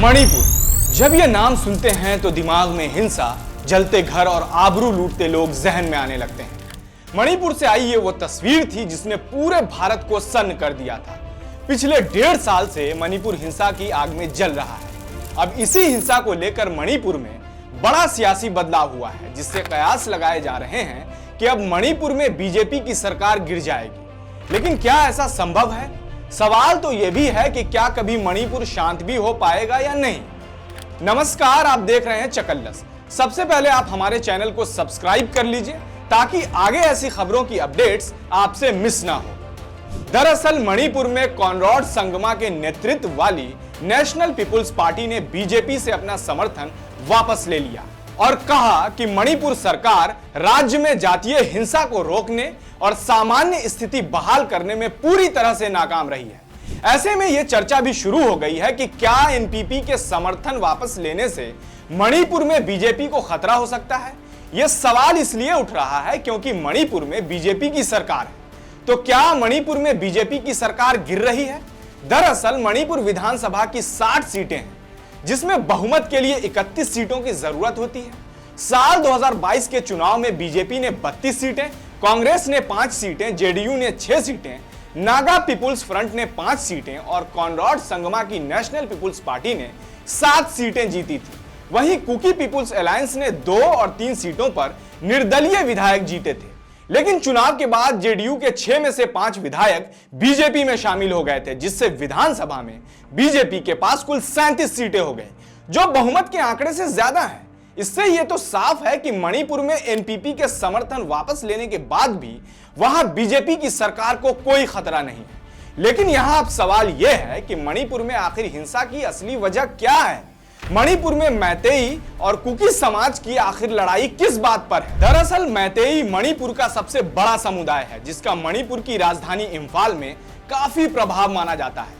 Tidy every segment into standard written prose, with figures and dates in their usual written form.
मणिपुर, जब ये नाम सुनते हैं तो दिमाग में हिंसा, जलते घर और आबरू लूटते लोग जहन में आने लगते हैं। मणिपुर से आई ये वो तस्वीर थी जिसने पूरे भारत को सन्न कर दिया था। पिछले 1.5 साल से मणिपुर हिंसा की आग में जल रहा है। अब इसी हिंसा को लेकर मणिपुर में बड़ा सियासी बदलाव हुआ है, जिससे कयास लगाए जा रहे हैं कि अब मणिपुर में बीजेपी की सरकार गिर जाएगी। लेकिन क्या ऐसा संभव है? सवाल तो यह भी है कि क्या कभी मणिपुर शांत भी हो पाएगा या नहीं। नमस्कार, आप देख रहे हैं चकल्लस। सबसे पहले आप हमारे चैनल को सब्सक्राइब कर लीजिए ताकि आगे ऐसी खबरों की अपडेट्स आपसे मिस ना हो। दरअसल मणिपुर में कॉनराड संगमा के नेतृत्व वाली नेशनल पीपुल्स पार्टी ने बीजेपी से अपना समर्थन वापस ले लिया और कहा कि मणिपुर सरकार राज्य में जातीय हिंसा को रोकने और सामान्य स्थिति बहाल करने में पूरी तरह से नाकाम रही है। ऐसे में यह चर्चा भी शुरू हो गई है कि क्या एनपीपी के समर्थन वापस लेने से मणिपुर में बीजेपी को खतरा हो सकता है। यह सवाल इसलिए उठ रहा है क्योंकि मणिपुर में बीजेपी की सरकार है। तो क्या मणिपुर में बीजेपी की सरकार गिर रही है? दरअसल मणिपुर विधानसभा की 60 सीटें हैं, जिसमें बहुमत के लिए 31 सीटों की जरूरत होती है। साल 2022 के चुनाव में बीजेपी ने 32 सीटें, कांग्रेस ने 5 सीटें, जेडीयू ने 6 सीटें, नागा पीपुल्स फ्रंट ने 5 सीटें और कॉनराड संगमा की नेशनल पीपुल्स पार्टी ने 7 सीटें जीती थी। वहीं कुकी पीपुल्स अलायंस ने 2 और 3 सीटों पर निर्दलीय विधायक जीते थे। लेकिन चुनाव के बाद जेडीयू के 6 में से 5 विधायक बीजेपी में शामिल हो गए थे, जिससे विधानसभा में बीजेपी के पास कुल 37 सीटें हो गई, जो बहुमत के आंकड़े से ज्यादा है। इससे यह तो साफ है कि मणिपुर में एनपीपी के समर्थन वापस लेने के बाद भी वहां बीजेपी की सरकार को कोई खतरा नहीं है। लेकिन यहां अब सवाल यह है कि मणिपुर में आखिर हिंसा की असली वजह क्या है। मणिपुर में मैतेई और कुकी समाज की आखिर लड़ाई किस बात पर है? दरअसल मैतेई मणिपुर का सबसे बड़ा समुदाय है, जिसका मणिपुर की राजधानी इंफाल में काफी प्रभाव माना जाता है।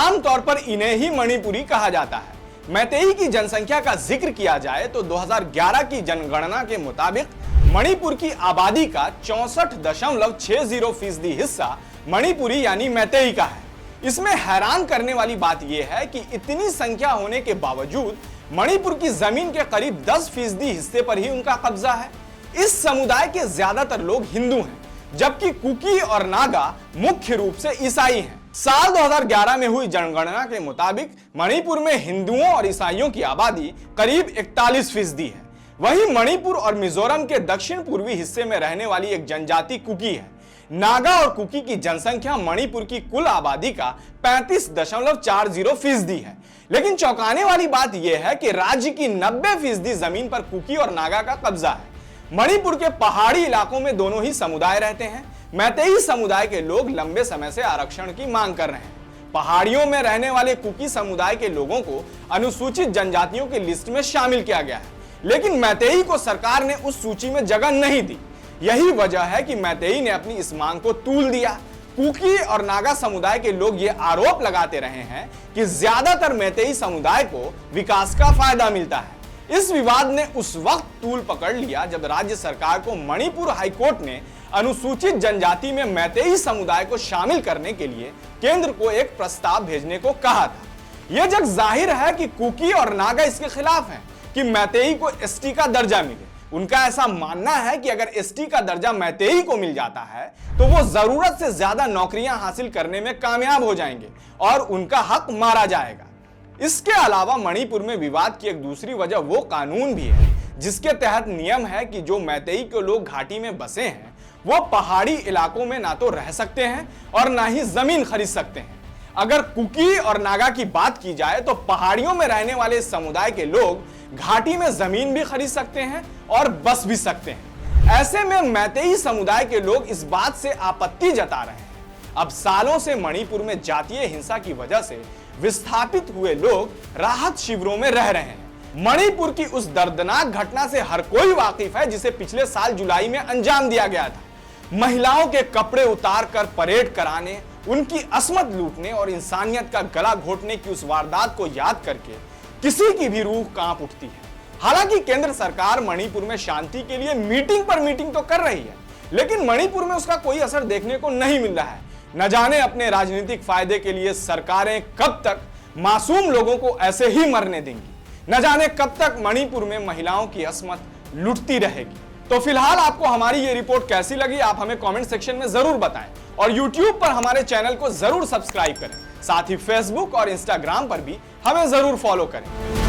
आमतौर पर इन्हें ही मणिपुरी कहा जाता है। मैतेई की जनसंख्या का जिक्र किया जाए तो 2011 की जनगणना के मुताबिक मणिपुर की आबादी का 64.60% हिस्सा मणिपुरी यानी मैतेई का है। इसमें हैरान करने वाली बात यह है कि इतनी संख्या होने के बावजूद मणिपुर की जमीन के करीब 10% हिस्से पर ही उनका कब्जा है। इस समुदाय के ज्यादातर लोग हिंदू हैं, जबकि कुकी और नागा मुख्य रूप से ईसाई हैं। साल 2011 में हुई जनगणना के मुताबिक मणिपुर में हिंदुओं और ईसाइयों की आबादी करीब 41% है। वहीं मणिपुर और मिजोरम के दक्षिण पूर्वी हिस्से में रहने वाली एक जनजाति कुकी है। नागा और कुकी की जनसंख्या मणिपुर की कुल आबादी का 35.40% है। लेकिन चौंकाने वाली बात यह है कि राज्य की 90% जमीन पर कुकी और नागा का कब्जा है। मणिपुर के पहाड़ी इलाकों में दोनों ही समुदाय रहते हैं। मैतेई समुदाय के लोग लंबे समय से आरक्षण की मांग कर रहे हैं। पहाड़ियों में रहने वाले कुकी समुदाय के लोगों को अनुसूचित जनजातियों की लिस्ट में शामिल किया गया है, लेकिन मैतेई को सरकार ने उस सूची में जगह नहीं दी। यही वजह है कि मैतेई ने अपनी इस मांग को तूल दिया। कुकी और नागा समुदाय के लोग ये आरोप लगाते रहे हैं कि ज्यादातर मैतेई समुदाय को विकास का फायदा मिलता है। इस विवाद ने उस वक्त तूल पकड़ लिया जब राज्य सरकार को मणिपुर हाईकोर्ट ने अनुसूचित जनजाति में मैतेई समुदाय को शामिल करने के लिए केंद्र को एक प्रस्ताव भेजने को कहा था। यह जग जाहिर है कि कुकी और नागा इसके खिलाफ हैं कि मैतेई को एसटी का दर्जा मिले। उनका ऐसा मानना है कि अगर एसटी का दर्जा मैतेई को मिल जाता है तो वो जरूरत से ज्यादा नौकरियां हासिल करने में कामयाब हो जाएंगे और उनका हक मारा जाएगा। इसके अलावा मणिपुर में विवाद की एक दूसरी वजह वो कानून भी है जिसके तहत नियम है कि जो मैतेई के लोग घाटी में बसे हैं वो पहाड़ी इलाकों में ना तो रह सकते हैं और ना ही जमीन खरीद सकते हैं। अगर कुकी और नागा की बात की जाए तो पहाड़ियों में रहने वाले इस समुदाय के लोग घाटी में जमीन भी खरीद सकते हैं और बस भी सकते हैं। ऐसे में मैतेई समुदाय के लोग इस बात से आपत्ति जता रहे हैं। अब सालों से मणिपुर में जातीय हिंसा की वजह से विस्थापित हुए लोग राहत शिविरों में रह रहे हैं। मणिपुर की उस दर्दनाक घटना से हर कोई वाकिफ है जिसे पिछले साल जुलाई में अंजाम दिया गया था। महिलाओं के कपड़े उतार कर परेड कराने, उनकी असमत लूटने और इंसानियत का गला घोटने की उस वारदात को याद करके किसी की भी रूह कांप उठती है। हालांकि केंद्र सरकार मणिपुर में शांति के लिए मीटिंग पर मीटिंग तो कर रही है, लेकिन मणिपुर में उसका कोई असर देखने को नहीं मिल रहा है। न जाने अपने राजनीतिक फायदे के लिए सरकारें कब तक मासूम लोगों को ऐसे ही मरने देंगी। न जाने कब तक मणिपुर में महिलाओं की असमत लुटती रहेगी। तो फिलहाल आपको हमारी ये रिपोर्ट कैसी लगी, आप हमें कमेंट सेक्शन में जरूर बताएं और YouTube पर हमारे चैनल को जरूर सब्सक्राइब करें। साथ ही Facebook और Instagram पर भी हमें जरूर फॉलो करें।